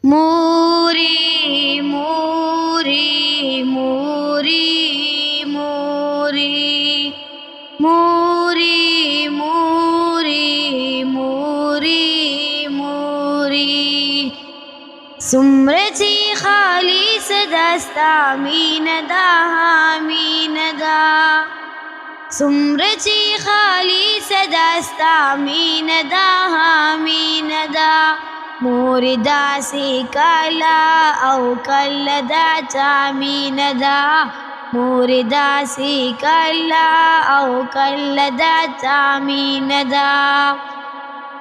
मोरी मोरी मोरी मोरी मोरी मोरी मोरी मोरी सुमरची खालीस दस्ता मीनदा मीनदा सुमरची खालीस दस्ता मीनदा मीनदा मोरिदा से काला औ कल्लदा चामीनदा मोरिदा से काला औ कल्लदा चामीनदा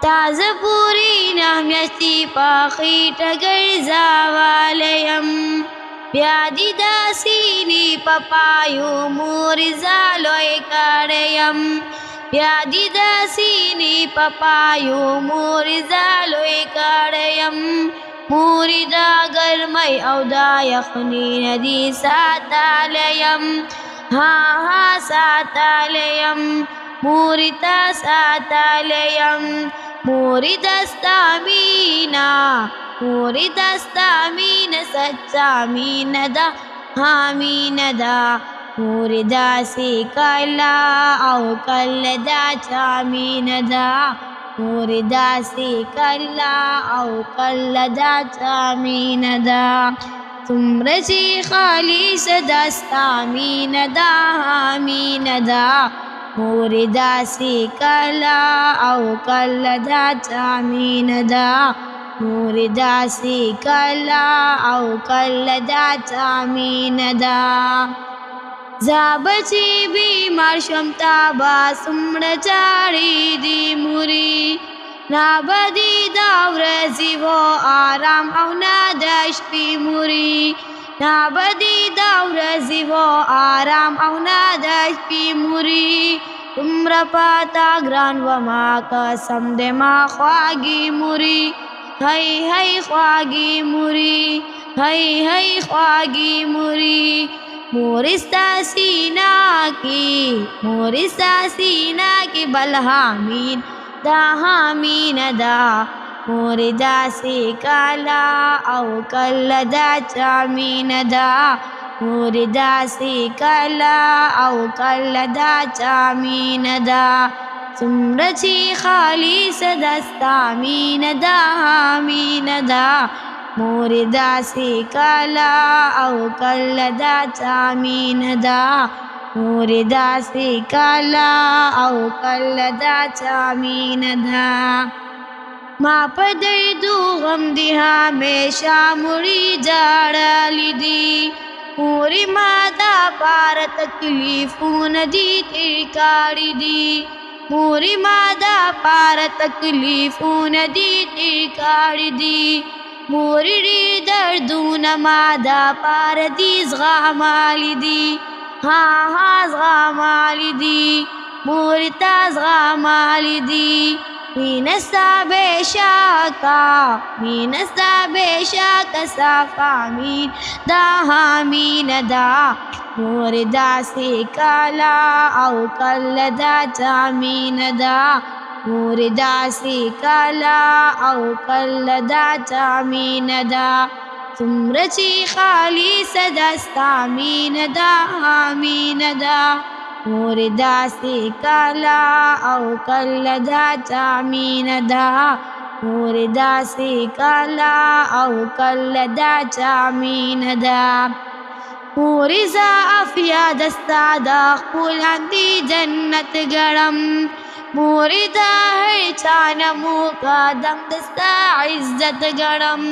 ताजपुरी नाम्यस्ति पाखीट गर्जावालयम व्याधिदा सीनी पपायो मोरिजा लोय काडयम व्याधिदा सीनी पपायो मोरिजा लोय काडयम मोरिदा गर्मय औदा यखनी नदी सातालयम हा हा सातालयम मोरिता सातालयम मोरिदस्तामीना मोरिदस्तामीन सच्चा मीनदा हामीनदा मोरिदा से काला औ कल्लदा चामीनदा मोरिदा से काला औ कल्लदा चामीनदा सुमरची खालीस दस्ता मीनदा हामीनदा मोरिदा से काला औ कल्लदा चामीनदा मोरिदा से काला औ कल्लदा चामीनदा जाबची बीमार क्षमता बा सुमड़ चाड़ी दी मुरी नाबदी दावर जीवो आराम औ नादश्ती मुरी नाबदी दावर जीवो आराम औ नादश्ती मुरी तुमर पाता ग्रान वमा कसम दे मा ख्वागी मुरी है ख्वागी मुरी है ख्वागी मुरी मोरिस्ता सीना की बलहामीन दाहामीन दा मोरिदा से काला औ कल्लदा चामीन दा मोरिदा से काला औ कल्लदा चामीन दा सुमरची खालीस दस्ता मीनदा हामीनदा मोरिदा से काला औ कल्लदा चामीनदा मोरिदा से काला औ कल्लदा चामीनदा माँ पदर दू गम दिहा हमेशा मुड़ी जाड़ाली दी मोरी मादा पार तकलीफून दी तिरकारी दी मोरी मादा पार तकलीफून दी तिरकारी दी मोरी दर्दून मादा पार दी ज़गामाली दी हाँ ज़गामाली दी मोरिता ज़गामाली दी मीनस्ता बेशाका साफा मीन दाहा मीन दा मोरिदा से काला औ कल्लदा चामीन दा मोरिदा से काला औ कल्लदा चामीन दा सुमरची खालीस दस्ता मीनदा हामीन दा मोरिदा से काला औ कल्लदा चामीनदा मोरिदा से काला औ कल्लदा चामीनदा मोरिजा अफिया दस्ता दाखुलांदी जन्नत गरम मोरिदा हर चानमो का दम दस्ता इज्जत गरम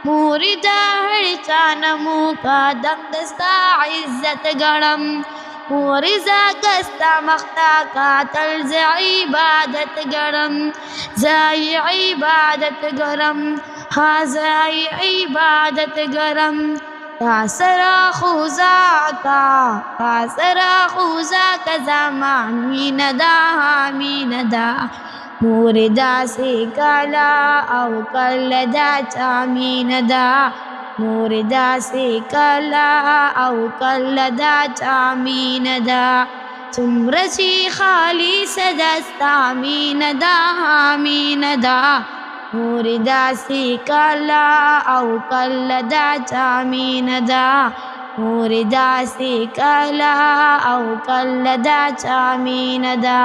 मोरिदा हर चानमो का दम दस्ता इज्जत गरम मोरिजा कस्ता मख्ता का तर्ज इबादत गरम जाई इबादत गरम हाँ जाई इबादत गरम कासरा खुजा का ज़मामीन दा हामीन दा मोरिदा से काला औ कल्लदा चामीन दा मोरिदा से काला औ कल्लदा चामीन दा सुमरची खालीस दस्ता मीन दा हामीन दा मुर्दा से काला औ कल्लदा चामीनदा मुर्दा से काला औ कल्लदा चामीनदा